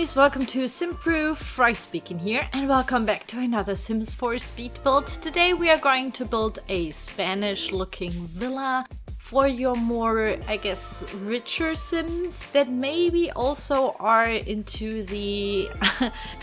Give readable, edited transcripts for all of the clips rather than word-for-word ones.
guys, welcome to Simproved, Fry speaking here, and welcome back to another Sims 4 speed build. Today we are going to build a Spanish looking villa for your more, I guess, richer Sims that maybe also are into the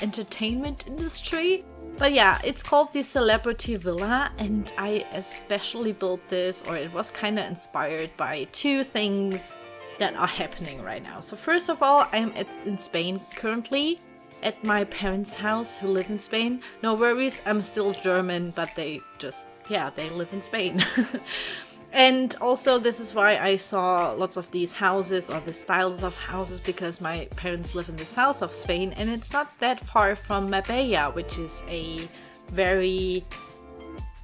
entertainment industry. But yeah, it's called the Celebrity Villa, and I especially built this, or it was kind of inspired by two things that are happening right now. So first of all, I'm in Spain currently at my parents' house who live in Spain. No worries, I'm still German, but they live in Spain. And also this is why I saw lots of these houses or the styles of houses, because my parents live in the south of Spain and it's not that far from Marbella, which is a very,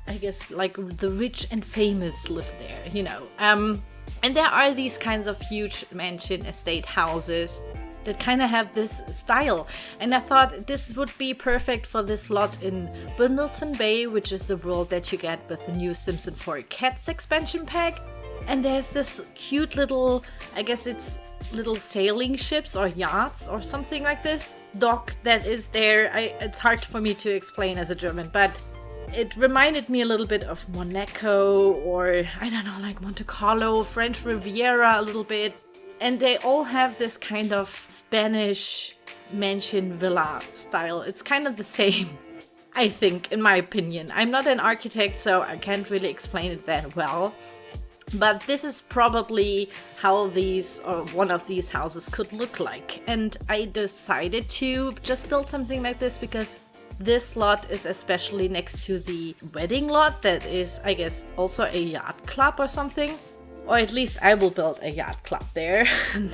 I guess, like the rich and famous live there, you know. And there are these kinds of huge mansion estate houses that kind of have this style. And I thought this would be perfect for this lot in Brindleton Bay, which is the world that you get with the new Sims 4 Cats expansion pack. And there's this cute little, I guess it's little sailing ships or yachts or something like this, dock that is there. It's hard for me to explain as a German, but it reminded me a little bit of Monaco or, I don't know, like Monte Carlo, French Riviera a little bit. And they all have this kind of Spanish mansion villa style. It's kind of the same, I think, in my opinion. I'm not an architect, so I can't really explain it that well. But this is probably how these, or one of these houses could look like. And I decided to just build something like this because this lot is especially next to the wedding lot that is, I guess, also a yacht club or something. Or at least I will build a yacht club there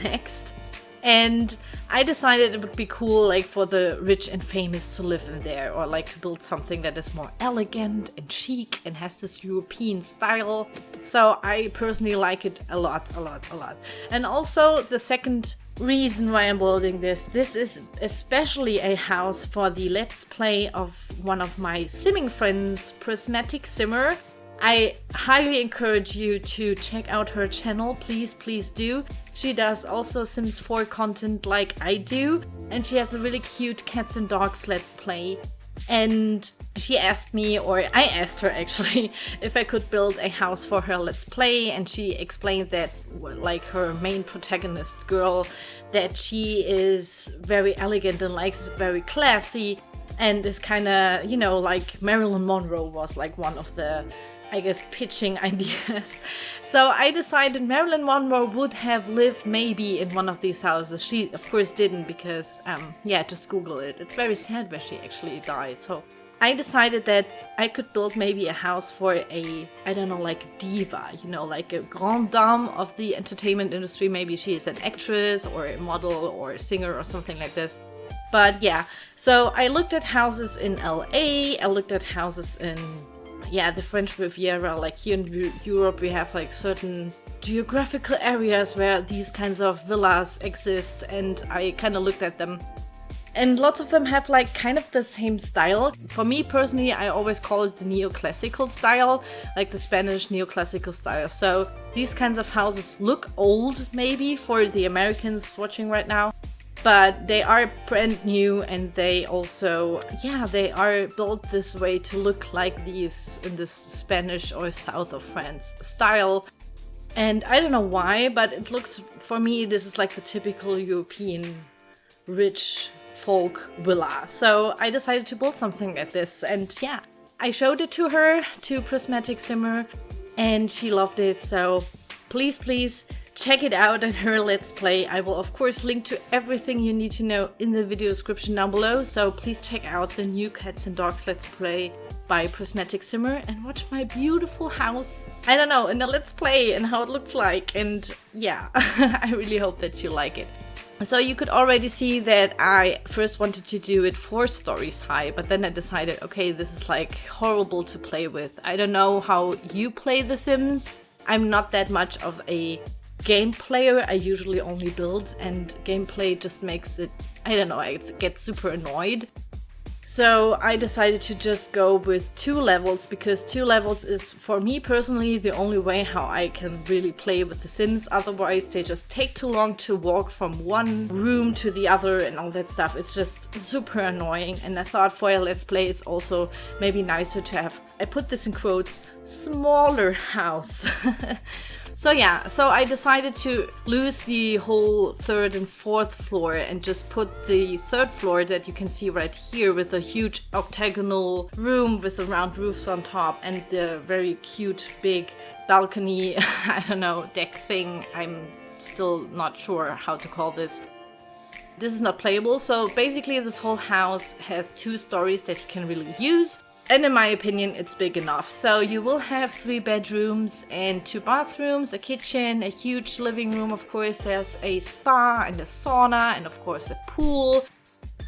next. And I decided it would be cool, like, for the rich and famous to live in there, or like to build something that is more elegant and chic and has this European style. So I personally like it a lot. And also the second reason why I'm building this is especially a house for the Let's Play of one of my simming friends, Prismatic Simmer. I highly encourage you to check out her channel, please do. She does also Sims 4 content like I do, and she has a really cute cats and dogs Let's Play. And she asked me, or I asked her actually, if I could build a house for her Let's Play, and she explained that, like, her main protagonist girl, that she is very elegant and likes it very classy, and is kind of, you know, like Marilyn Monroe was like one of the, I guess, pitching ideas. So I decided Marilyn Monroe would have lived maybe in one of these houses. She, of course, didn't because, just Google it. It's very sad where she actually died. So I decided that I could build maybe a house for a, I don't know, like a diva, you know, like a grande dame of the entertainment industry. Maybe she is an actress or a model or a singer or something like this. But yeah, so I looked at houses in LA, I looked at houses in the French Riviera. Like here in Europe we have like certain geographical areas where these kinds of villas exist, and I kind of looked at them. And lots of them have like kind of the same style. For me personally, I always call it the neoclassical style, like the Spanish neoclassical style. So these kinds of houses look old maybe for the Americans watching right now, but they are brand new, and they also, they are built this way to look like these in this Spanish or south of France style. And I don't know why, but it looks, for me, this is like the typical European rich folk villa. So I decided to build something like this, and I showed it to her, to Prismatic Simmer, and she loved it. So please check it out in her Let's Play. I will of course link to everything you need to know in the video description down below, so please check out the new Cats and Dogs Let's Play by Prismatic Simmer and watch my beautiful house, I don't know, in the Let's Play and how it looks like. And I really hope that you like it. So you could already see that I first wanted to do it 4 stories high, but then I decided, okay, this is like horrible to play with. I don't know how you play The Sims. I'm not that much of a game player. I usually only build, and gameplay just makes it, I don't know, I get super annoyed. So I decided to just go with 2 levels, because 2 levels is, for me personally, the only way how I can really play with the Sims. Otherwise they just take too long to walk from one room to the other and all that stuff. It's just super annoying, and I thought for a Let's Play it's also maybe nicer to have, I put this in quotes, smaller house. So yeah, so I decided to lose the whole 3rd and 4th floor and just put the 3rd floor that you can see right here with a huge octagonal room with the round roofs on top and the very cute big balcony, I don't know, deck thing. I'm still not sure how to call this. This is not playable, so basically this whole house has 2 stories that you can really use. And in my opinion, it's big enough. So you will have 3 bedrooms and 2 bathrooms, a kitchen, a huge living room, of course. There's a spa and a sauna and of course a pool.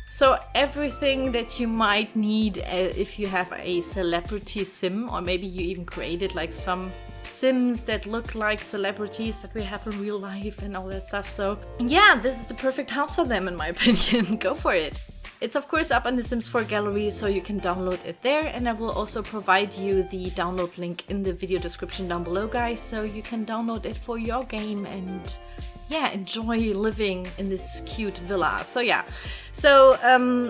So everything that you might need if you have a celebrity sim, or maybe you even created like some Sims that look like celebrities that we have in real life and all that stuff. So yeah, this is the perfect house for them in my opinion. Go for it. It's of course up on the Sims 4 gallery, so you can download it there, and I will also provide you the download link in the video description down below, guys, so you can download it for your game and yeah, enjoy living in this cute villa. So yeah, so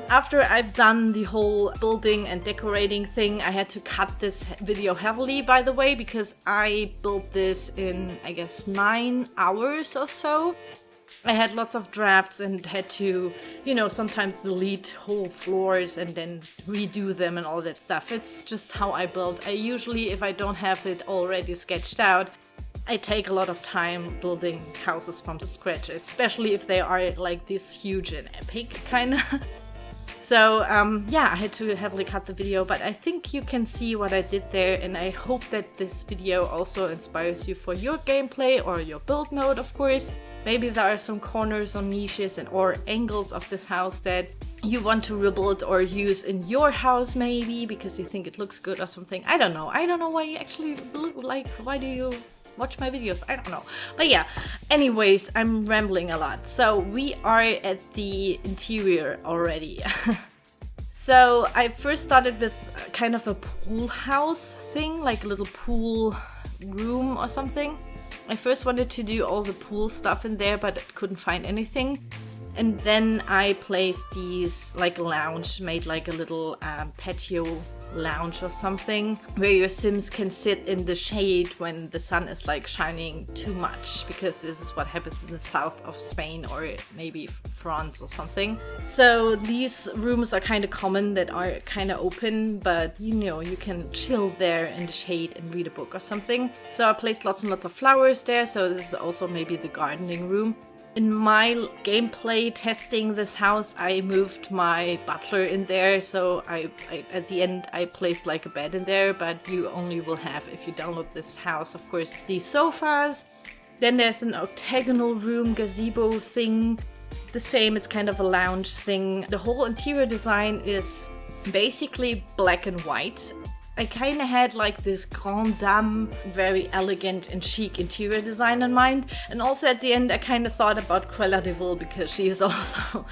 after I've done the whole building and decorating thing, I had to cut this video heavily, by the way, because I built this in, I guess, 9 hours or so. I had lots of drafts and had to, you know, sometimes delete whole floors and then redo them and all that stuff. It's just how I build. I usually, if I don't have it already sketched out, I take a lot of time building houses from scratch, especially if they are like this huge and epic kind of. So yeah, I had to heavily cut the video, but I think you can see what I did there, and I hope that this video also inspires you for your gameplay or your build mode, of course. Maybe there are some corners or niches and or angles of this house that you want to rebuild or use in your house, maybe because you think it looks good or something. I don't know. I don't know why you actually look like, why do you watch my videos? I don't know. But yeah, anyways, I'm rambling a lot. So we are at the interior already. So I first started with kind of a pool house thing, like a little pool room or something. I first wanted to do all the pool stuff in there, but couldn't find anything. And then I placed these like lounge, made like a little patio lounge or something, where your Sims can sit in the shade when the sun is like shining too much, because this is what happens in the south of Spain or maybe France or something. So these rooms are kind of common that are kind of open, but you know, you can chill there in the shade and read a book or something. So I placed lots and lots of flowers there, so this is also maybe the gardening room. In my gameplay testing this house, I moved my butler in there, so I at the end I placed like a bed in there, but you only will have, if you download this house, of course, these sofas. Then there's an octagonal room gazebo thing. The same, it's kind of a lounge thing. The whole interior design is basically black and white. I kind of had like this grande dame, very elegant and chic interior design in mind. And also at the end I kind of thought about Cruella de Vil, because she is also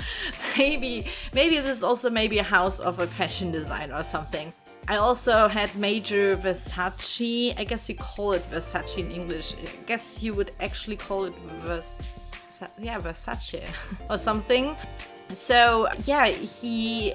maybe this is also maybe a house of a fashion designer or something. I also had major Versace. I guess you call it Versace in English. I guess you would actually call it Versace or something. So yeah, he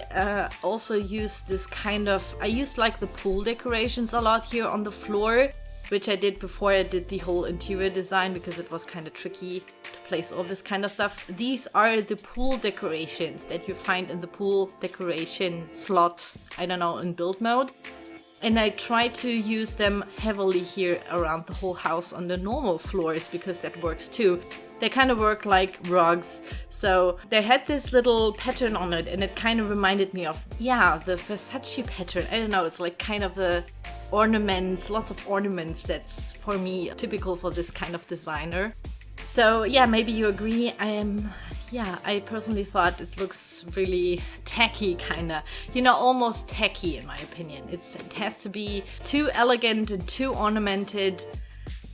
also used this kind of, I used like the pool decorations a lot here on the floor, which I did before I did the whole interior design, because it was kind of tricky to place all this kind of stuff. These are the pool decorations that you find in the pool decoration slot, I don't know, in build mode. And I try to use them heavily here around the whole house on the normal floors, because that works too. They kind of work like rugs. So they had this little pattern on it, and it kind of reminded me of, yeah, the Versace pattern. I don't know, it's like kind of the ornaments, lots of ornaments. That's for me typical for this kind of designer. So yeah, maybe you agree. I personally thought it looks really tacky, kinda. You know, almost tacky in my opinion. It has to be too elegant and too ornamented.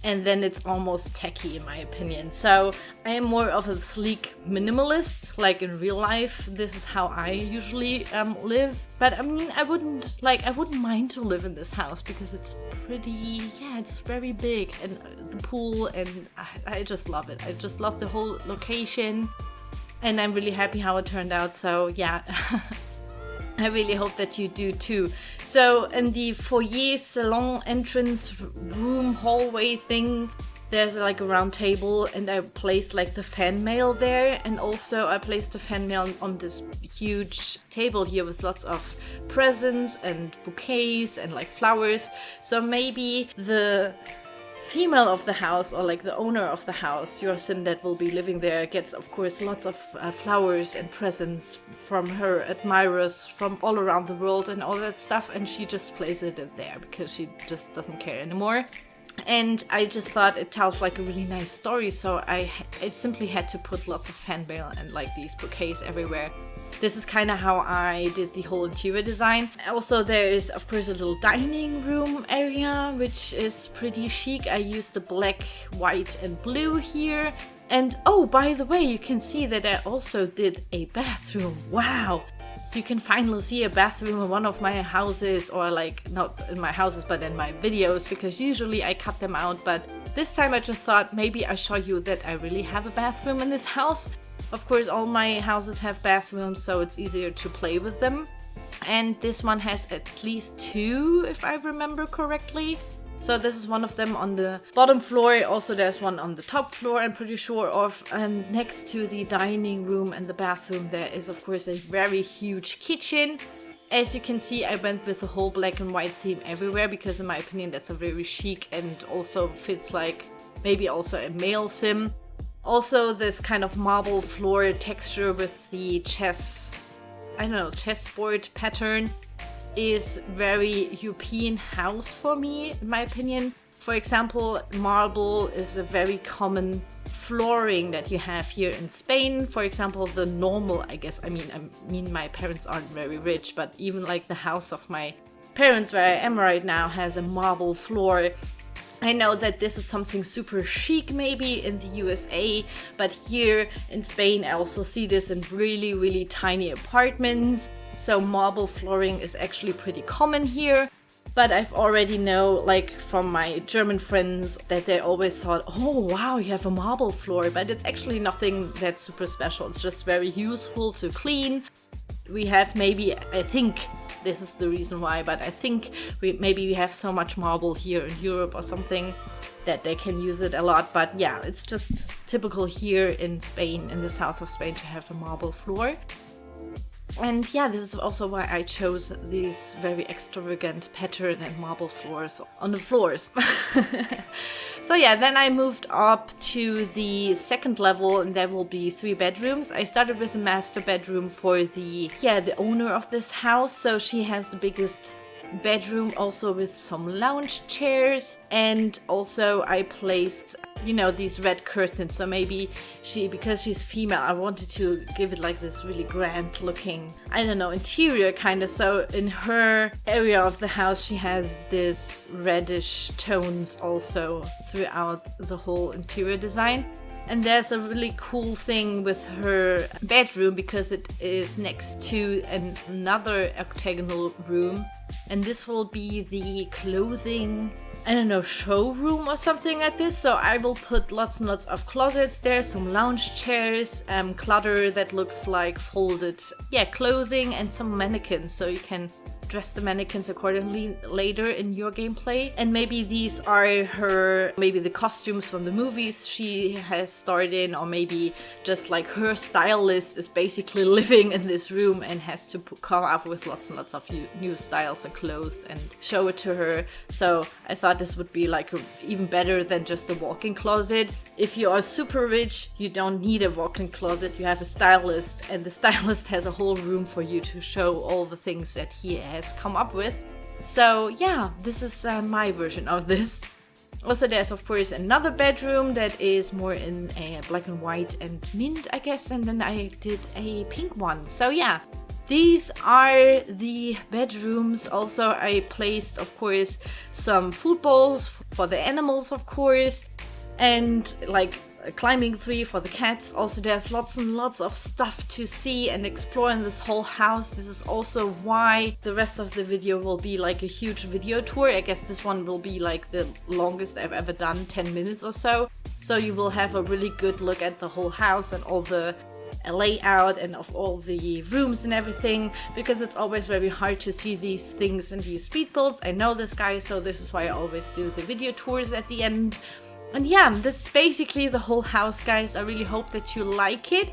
and then it's almost tacky in my opinion. So I am more of a sleek minimalist, like in real life. This is how I usually live. But I mean, I wouldn't mind to live in this house because it's pretty, it's very big, and the pool, and I just love it. I just love the whole location, and I'm really happy how it turned out. So yeah. I really hope that you do too. So in the foyer salon entrance room hallway thing, there's like a round table, and I placed like the fan mail there, and also I placed the fan mail on this huge table here with lots of presents and bouquets and like flowers. So maybe the female of the house, or like the owner of the house, your sim that will be living there, gets of course lots of flowers and presents from her admirers from all around the world and all that stuff, and she just places it in there because she just doesn't care anymore. And I just thought it tells like a really nice story, so I simply had to put lots of fan mail and like these bouquets everywhere. This is kind of how I did the whole interior design. Also, there is of course a little dining room area, which is pretty chic. I used the black, white and blue here. And oh, by the way, you can see that I also did a bathroom. Wow! You can finally see a bathroom in one of my houses, or like not in my houses but in my videos, because usually I cut them out. But this time I just thought maybe I show you that I really have a bathroom in this house. Of course, all my houses have bathrooms, so it's easier to play with them. And this one has at least 2, if I remember correctly. So this is one of them on the bottom floor. Also, there's one on the top floor, I'm pretty sure of. And next to the dining room and the bathroom, there is of course a very huge kitchen. As you can see, I went with the whole black and white theme everywhere because in my opinion that's a very chic and also fits like maybe also a male sim. Also, this kind of marble floor texture with the chessboard pattern is very European house for me, in my opinion. For example, marble is a very common flooring that you have here in Spain. For example, the normal, I mean my parents aren't very rich, but even like the house of my parents where I am right now has a marble floor. I know that this is something super chic maybe in the USA, but here in Spain I also see this in really, really tiny apartments. So marble flooring is actually pretty common here. But I've already know, like from my German friends, that they always thought, oh wow, you have a marble floor. But it's actually nothing that's super special. It's just very useful to clean. We have maybe, I think, this is the reason why, but I think we have so much marble here in Europe or something that they can use it a lot. But yeah, it's just typical here in Spain, in the south of Spain, to have a marble floor. And yeah, this is also why I chose these very extravagant pattern and marble floors on the floors. So yeah, then I moved up to the second level, and there will be 3 bedrooms. I started with a master bedroom for the owner of this house. So she has the biggest bedroom, also with some lounge chairs, and also I placed these red curtains. So maybe because she's female, I wanted to give it like this really grand looking, interior kind of. So in her area of the house she has this reddish tones also throughout the whole interior design. And there's a really cool thing with her bedroom because it is next to another octagonal room. And this will be the clothing, showroom or something like this. So I will put lots and lots of closets there, some lounge chairs, clutter that looks like folded, clothing, and some mannequins. So you can dress the mannequins accordingly later in your gameplay. And maybe these are maybe the costumes from the movies she has starred in, or maybe just like her stylist is basically living in this room and has to come up with lots and lots of new styles and clothes and show it to her. So I thought this would be like even better than just a walk-in closet. If you are super rich, you don't need a walk-in closet. You have a stylist, and the stylist has a whole room for you to show all the things that he has come up with. So yeah, this is my version of this. Also, there's of course another bedroom that is more in a black and white and mint, I guess, and then I did a pink one. So yeah, These are the bedrooms. Also, I placed, of course, some food bowls for the animals, of course, and like a climbing tree for the cats. Also, there's lots and lots of stuff to see and explore in this whole house. This is also why the rest of the video will be like a huge video tour. I guess this one will be like the longest I've ever done, 10 minutes or so. So you will have a really good look at the whole house and all the layout and of all the rooms and everything, because it's always very hard to see these things in these speed builds. I know this, guys, so this is why I always do the video tours at the end. And yeah, this is basically the whole house, guys. I really hope that you like it.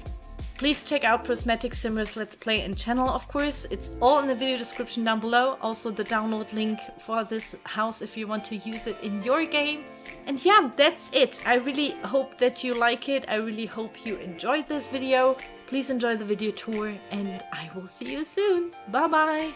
Please check out Prismatic Simmer's Let's Play and channel, of course. It's all in the video description down below. Also the download link for this house if you want to use it in your game. And yeah, that's it. I really hope that you like it. I really hope you enjoyed this video. Please enjoy the video tour and I will see you soon. Bye bye.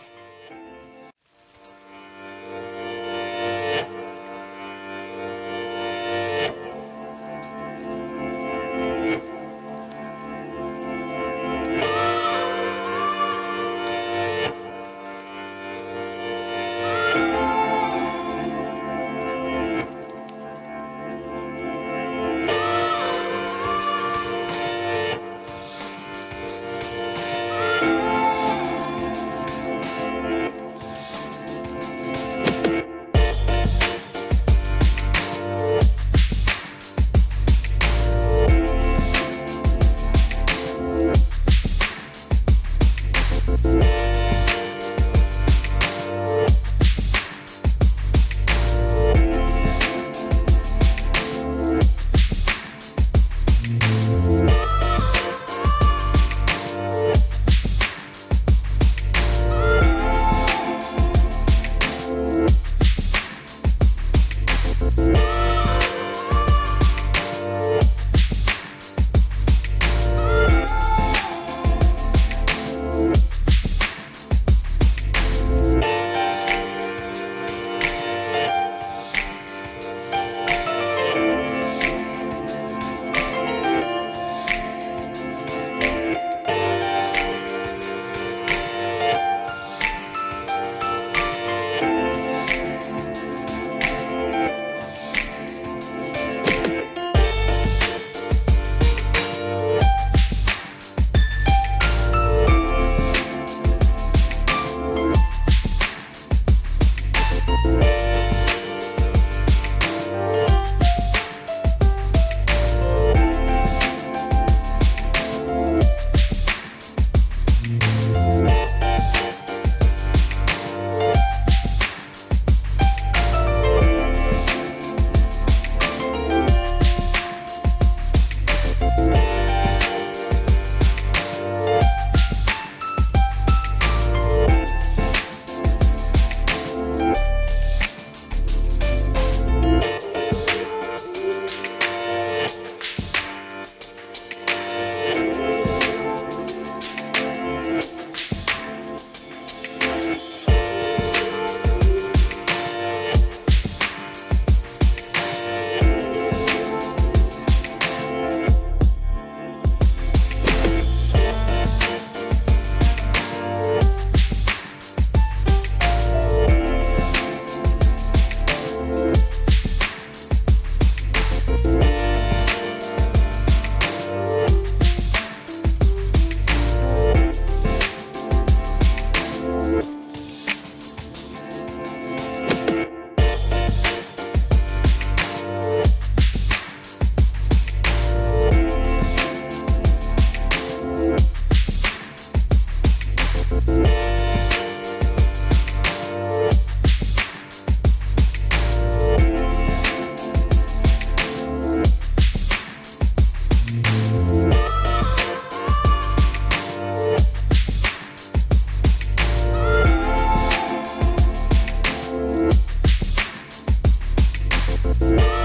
Bye.